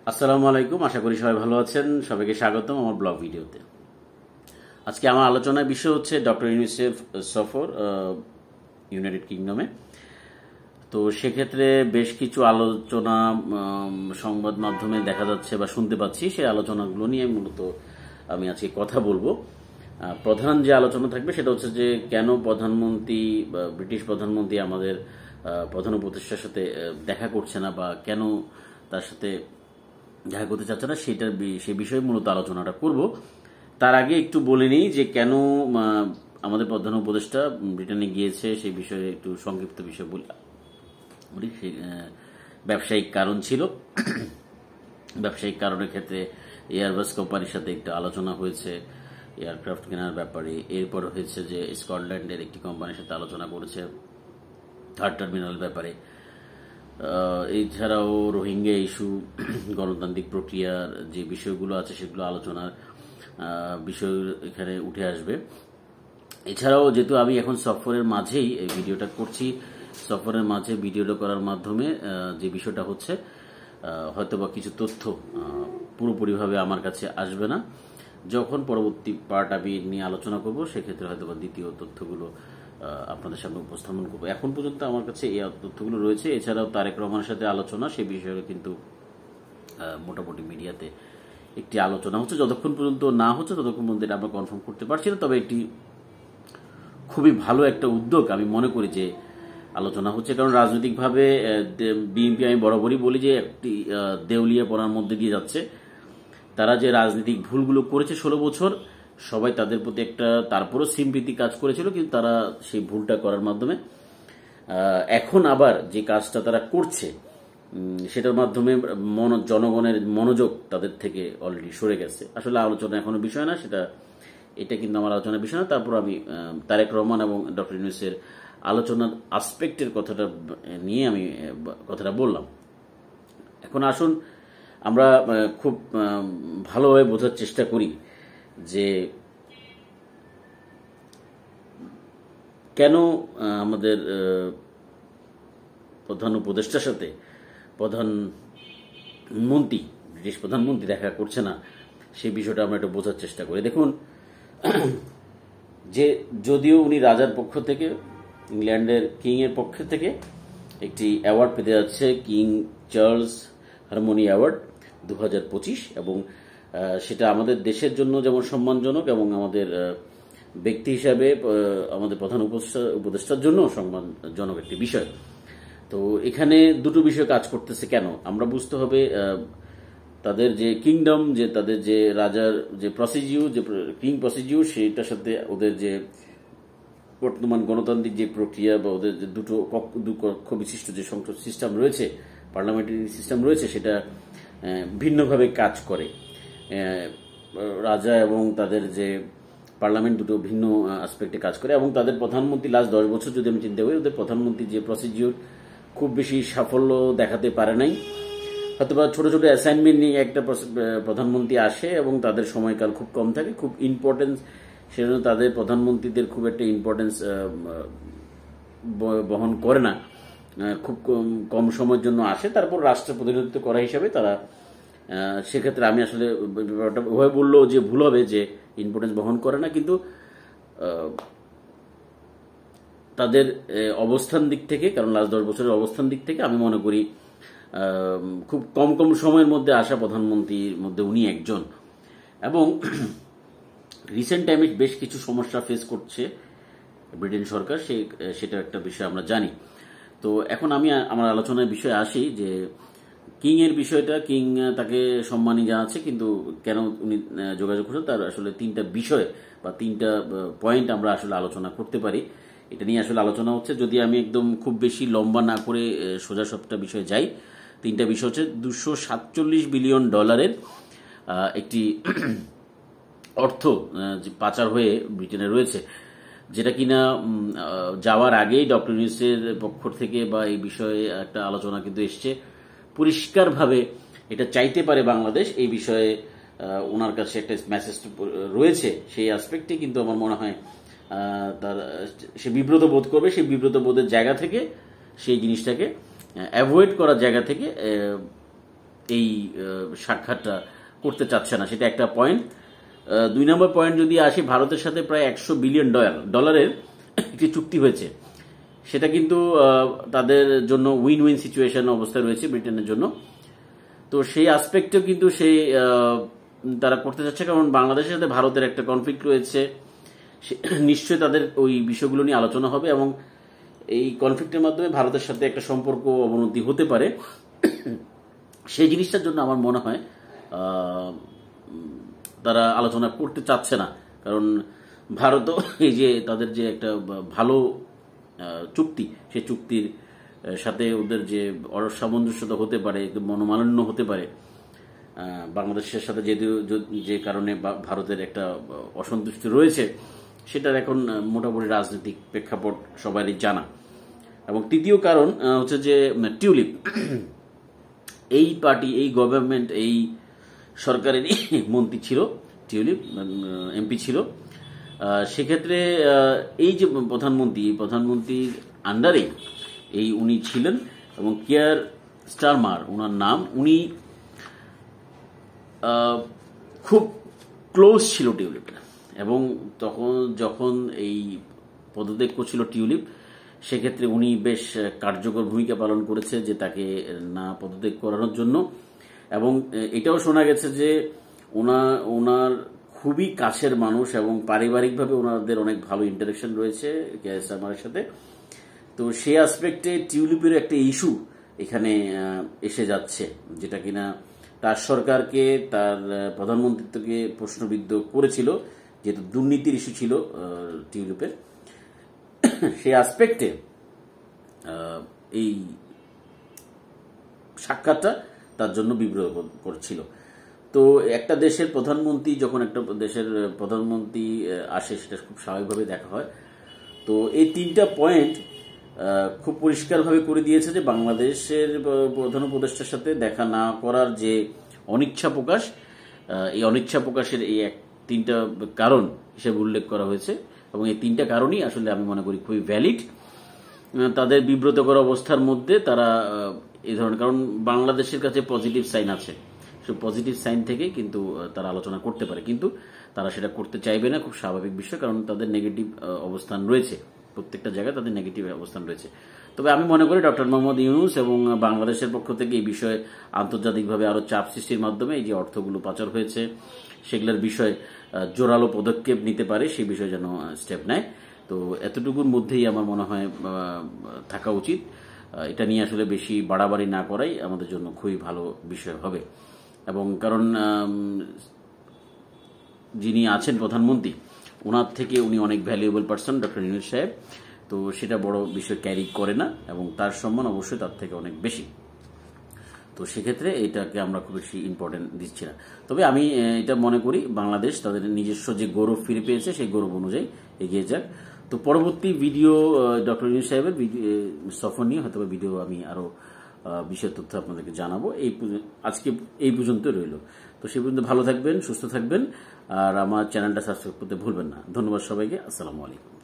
আসসালামু আলাইকুম, আশা করি সবাই ভালো আছেন। সবাইকে স্বাগতম আমার ব্লগ ভিডিওতে। আজকে আমার আলোচনার বিষয় হচ্ছে ডক্টর ইউনূসের সফর ইউনাইটেড কিংডমে। তো সেক্ষেত্রে বেশ কিছু আলোচনা সংবাদ মাধ্যমে দেখা যাচ্ছে বা শুনতে পাচ্ছি, সেই আলোচনাগুলো নিয়ে মূলত আমি আজকে কথা বলবো। প্রধান যে আলোচনা থাকবে সেটা হচ্ছে যে কেন প্রধানমন্ত্রী বা ব্রিটিশ প্রধানমন্ত্রী আমাদের প্রধান উপদেষ্টার সাথে দেখা করছে না বা কেন তার সাথে দেখা করতে চাচ্ছে না, সে বিষয়ে মূলত আলোচনাটা করব। তার আগে একটু বলে নিই যে কেন আমাদের প্রধান উপদেষ্টা ব্রিটেনে গিয়েছে, সেই বিষয়ে একটু সংক্ষিপ্ত বিষয় বলি। ব্যবসায়িক কারণ ছিল। ব্যবসায়িক কারণের ক্ষেত্রে এয়ারবাস কোম্পানির সাথে একটু আলোচনা হয়েছে এয়ারক্রাফট কেনার ব্যাপারে। এরপর হয়েছে যে স্কটল্যান্ডের একটি কোম্পানির সাথে আলোচনা করেছে থার্ড টার্মিনাল ব্যাপারে। এছাড়াও রোহিঙ্গা ইস্যু, গণতান্ত্রিক প্রক্রিয়ার যে বিষয়গুলো আছে সেগুলো আলোচনার বিষয় এখানে উঠে আসবে। এছাড়াও যেহেতু আমি এখন সফরের মাঝেই এই ভিডিওটা করছি, সফরের মাঝে ভিডিওটা করার মাধ্যমে যে বিষয়টা হচ্ছে হয়তোবা কিছু তথ্য পুরোপুরিভাবে আমার কাছে আসবে না। যখন পরবর্তী পার্ট আমি নিয়ে আলোচনা করব সেক্ষেত্রে হয়তোবা দ্বিতীয় তথ্যগুলো আপনাদের সামনে উপস্থাপন করবো। এখন পর্যন্ত আমার কাছে এই তথ্যগুলো রয়েছে। এছাড়াও তারেক রহমানের সাথে আলোচনা, সে বিষয়ে কিন্তু মোটামুটি মিডিয়াতে একটি আলোচনা হচ্ছে। যতক্ষণ পর্যন্ত না হচ্ছে ততক্ষণ পর্যন্ত এটা আমরা কনফার্ম করতে পারছি না, তবে একটি খুবই ভালো একটা উদ্যোগ আমি মনে করি যে আলোচনা হচ্ছে। কারণ রাজনৈতিকভাবে বিএনপি, আমি বরাবরই বলি যে একটি দেউলিয়া পড়ার মধ্যে দিয়ে যাচ্ছে। তারা যে রাজনৈতিক ভুলগুলো করেছে 16 বছর, সবাই তাদের প্রতি একটা তারপরও সিম্পিতি কাজ করেছিল, কিন্তু তারা সেই ভুলটা করার মাধ্যমে এখন আবার যে কাজটা তারা করছে সেটার মাধ্যমে জনগণের মনোযোগ তাদের থেকে অলরেডি সরে গেছে। আসলে আলোচনা এখনো বিষয় না, এটা কিন্তু আমার আলোচনার বিষয় না। তারপর আমি তারেক রহমান এবং ডক্টর ইউনূসের আলোচনার আসপেক্টের কথাটা নিয়ে আমি কথাটা বললাম। এখন আসুন আমরা খুব ভালোভাবে বোঝার চেষ্টা করি যে কেন আমাদের প্রধান উপদেষ্টার সাথে ব্রিটিশ প্রধানমন্ত্রী দেখা করছে না, সেই বিষয়টা আমরা একটু বোঝার চেষ্টা করি। দেখুন, যে যদিও উনি রাজার পক্ষ থেকে, ইংল্যান্ডের কিং এর পক্ষ থেকে একটি অ্যাওয়ার্ড পেতে যাচ্ছে, কিং চার্লস হারমোনি অ্যাওয়ার্ড 2025, এবং সেটা আমাদের দেশের জন্য যেমন সম্মানজনক এবং আমাদের ব্যক্তি হিসাবে আমাদের প্রধান উপদেষ্টার জন্য সম্মানজনক একটি বিষয়। তো এখানে দুটো বিষয় কাজ করতেছে কেন আমরা বুঝতে হবে। তাদের যে কিংডম, যে তাদের যে রাজার যে প্রসিডিউর, যে কিং প্রসিডিউর, সেটার সাথে ওদের যে বর্তমান গণতান্ত্রিক যে প্রক্রিয়া বা ওদের যে দুটো কক্ষ বিশিষ্ট যে সংসদ সিস্টেম রয়েছে, পার্লামেন্টারি সিস্টেম রয়েছে, সেটা ভিন্নভাবে কাজ করে। রাজা এবং তাদের যে পার্লামেন্ট দুটো ভিন্ন আসপেক্টে কাজ করে, এবং তাদের প্রধানমন্ত্রী লাস্ট 10 বছর যদি আমি চিন্তা করি, ওদের প্রধানমন্ত্রী যে প্রসিডিউর খুব বেশি সাফল্য দেখাতে পারে নাই। হয়তোবা ছোট ছোট অ্যাসাইনমেন্ট নিয়ে একটা প্রধানমন্ত্রী আসে এবং তাদের সময়কাল খুব কম থাকে, খুব ইম্পর্টেন্স সেজন্য তাদের প্রধানমন্ত্রীদের খুব একটা ইম্পর্টেন্স বহন করে না, খুব কম সময়ের জন্য আসে, তারপর রাষ্ট্র প্রতিনিধিত্ব করা হিসাবে তারা। সেক্ষেত্রে আমি আসলে ব্যাপারটা ওভাবে বললেও যে ভুল হবে যে ইম্পর্টেন্স বহন করে না, কিন্তু তাদের অবস্থান দিক থেকে, কারণ লাস্ট 10 বছরের অবস্থান দিক থেকে আমি মনে করি খুব কম সময়ের মধ্যে আসা প্রধানমন্ত্রীর মধ্যে উনি একজন। এবং রিসেন্ট টাইমে বেশ কিছু সমস্যা ফেস করছে ব্রিটেন সরকার, সেটা একটা বিষয় আমরা জানি। তো এখন আমি আমার আলোচনার বিষয়ে আসি যে কিং এর বিষয়টা। কিং তাকে সম্মানই জানাচ্ছে, কিন্তু কেন উনি যোগাযোগ করছেন তার আসলে 3টা বিষয় বা 3টা পয়েন্ট আমরা আসলে আলোচনা করতে পারি। এটা নিয়ে আসলে আলোচনা হচ্ছে। যদি আমি একদম খুব বেশি লম্বা না করে সোজা সবটা বিষয়ে যাই, 3টা বিষয় হচ্ছে $247 বিলিয়ন একটি অর্থ পাচার হয়ে ব্রিটেনে রয়েছে, যেটা কিনা যাওয়ার আগেই ডক্টর ইউনূসের পক্ষ থেকে বা এই বিষয়ে একটা আলোচনা কিন্তু এসছে। পরিষ্কারভাবে এটা চাইতে পারে বাংলাদেশ, এই বিষয়ে ওনার কাছে একটা মেসেজ রয়েছে। সেই অ্যাসপেক্টে কিন্তু আমার মনে হয় তার সে বিব্রত বোধ করবে। সেই বিব্রত বোধের জায়গা থেকে, সেই জিনিসটাকে অ্যাভয়েড করার জায়গা থেকে এই সাক্ষাৎটা করতে চাচ্ছে না, সেটা একটা পয়েন্ট। 2 নম্বর পয়েন্ট যদি আসি, ভারতের সাথে প্রায় $100 বিলিয়ন ডলারের একটি চুক্তি হয়েছে, সেটা কিন্তু তাদের জন্য উইন উইন সিচুয়েশন অবস্থায় রয়েছে ব্রিটেনের জন্য। তো সেই আসপেক্টেও কিন্তু তারা করতে চাচ্ছে, কারণ বাংলাদেশের সাথে ভারতের একটা কনফ্লিক্ট রয়েছে, নিশ্চয়ই তাদের ওই বিষয়গুলো নিয়ে আলোচনা হবে এবং এই কনফ্লিক্টের মাধ্যমে ভারতের সাথে একটা সম্পর্ক অবনতি হতে পারে। সেই জিনিসটার জন্য আমার মনে হয় তারা আলোচনা করতে চাচ্ছে না, কারণ ভারতও এই যে তাদের যে একটা ভালো চুক্তি, সেই চুক্তির সাথে ওদের যে অসামঞ্জস্যতা হতে পারে, মনোমালিন্য হতে পারে বাংলাদেশের সাথে, যে কারণে ভারতের একটা অসন্তুষ্টি রয়েছে, সেটার এখন মোটামুটি রাজনৈতিক প্রেক্ষাপট সবারই জানা। এবং তৃতীয় কারণ হচ্ছে যে টিউলিপ, এই পার্টি, এই গভর্নমেন্ট, এই সরকারের মন্ত্রী ছিল টিউলিপ, এমপি ছিল। সেক্ষেত্রে এই যে প্রধানমন্ত্রীর আন্ডারে উনি ছিলেন এবং কেয়ার স্টারমার ওনার নাম, উনি খুব ক্লোজ ছিল টিউলিপের। এবং যখন এই পদত্যাগ করছিল টিউলিপ, সেক্ষেত্রে উনি বেশ কার্যকর ভূমিকা পালন করেছে যে তাকে না পদত্যাগ করানোর জন্য। এবং এটাও শোনা গেছে যে ওনার খুবই কাছের মানুষ এবং পারিবারিকভাবে ওনাদের অনেক ভালো ইন্টারেকশন রয়েছে কেয়ার স্টারমারের সাথে। তো সেই আসপেক্টে টিউলিপের একটা ইস্যু এখানে এসে যাচ্ছে, যেটা কিনা তার সরকারকে, তার প্রধানমন্ত্রীত্বকে প্রশ্নবিদ্ধ করেছিল, যেহেতু দুর্নীতির ইস্যু ছিল টিউলিপের। সেই আসপেক্টে এই সাক্ষাৎটা তার জন্য বিব্রত করছিল। তো একটা দেশের প্রধানমন্ত্রী, যখন একটা দেশের প্রধানমন্ত্রী আসে, সেটা খুব স্বাভাবিকভাবে দেখা হয়। তো এই 3টা পয়েন্ট খুব পরিষ্কারভাবে করে দিয়েছে যে বাংলাদেশের প্রধান উপদেষ্টার সাথে দেখা না করার যে অনিচ্ছা প্রকাশ, এই অনিচ্ছা প্রকাশের এই 3টা কারণ হিসেবে উল্লেখ করা হয়েছে। এবং এই 3টা কারণই আসলে আমি মনে করি খুবই ভ্যালিড। তাদের বিব্রতকর অবস্থার মধ্যে তারা এই ধরনের, কারণ বাংলাদেশের কাছে পজিটিভ সাইন আছে, সেই পজিটিভ সাইন থেকে কিন্তু তারা আলোচনা করতে পারে, কিন্তু তারা সেটা করতে চাইবে না, খুব স্বাভাবিক বিষয়, কারণ তাদের নেগেটিভ অবস্থান রয়েছে, প্রত্যেকটা জায়গায় তাদের নেগেটিভ অবস্থান রয়েছে। তবে আমি মনে করি ডক্টর মোহাম্মদ ইউনূস এবং বাংলাদেশের পক্ষ থেকে এই বিষয়ে আন্তর্জাতিকভাবে আরো চাপ সৃষ্টির মাধ্যমে এই যে অর্থগুলো পাচার হয়েছে, সেগুলোর বিষয়ে জোরালো পদক্ষেপ নিতে পারে, সেই বিষয়ে যেন স্টেপ নেয়। তো এতটুকুর মধ্যেই আমার মনে হয় থাকা উচিত। এটা নিয়ে আসলে বেশি বাড়াবাড়ি না করাই আমাদের জন্য খুবই ভালো বিষয় হবে। এবং কারণ যিনি আছেন প্রধানমন্ত্রী, ওনার থেকে উনি অনেক ভ্যালুয়েবল পার্সন ডক্টর ইউনূস সাহেব, তো সেটা বড় বিষয় ক্যারি করে না এবং তার সম্মান অবশ্যই তার থেকে অনেক বেশি। তো সেক্ষেত্রে এটাকে আমরা খুব বেশি ইম্পর্টেন্ট দিচ্ছি না। তবে আমি এটা মনে করি বাংলাদেশ তাদের নিজস্ব যে গৌরব ফিরে পেয়েছে, সেই গৌরব অনুযায়ী এগিয়ে যাক। তো পরবর্তী ভিডিও ডক্টর ইউনূস সাহেবের সফর নিয়ে হয়তো ভিডিও আমি আরো বিশেষ তথ্য আপনাদেরকে জানাবো। আজকে এই পর্যন্ত রইল। তো সেই পর্যন্ত ভালো থাকবেন, সুস্থ থাকবেন, আর আমার চ্যানেলটা সাবস্ক্রাইব করতে ভুলবেন না। ধন্যবাদ সবাইকে। আসসালামু আলাইকুম।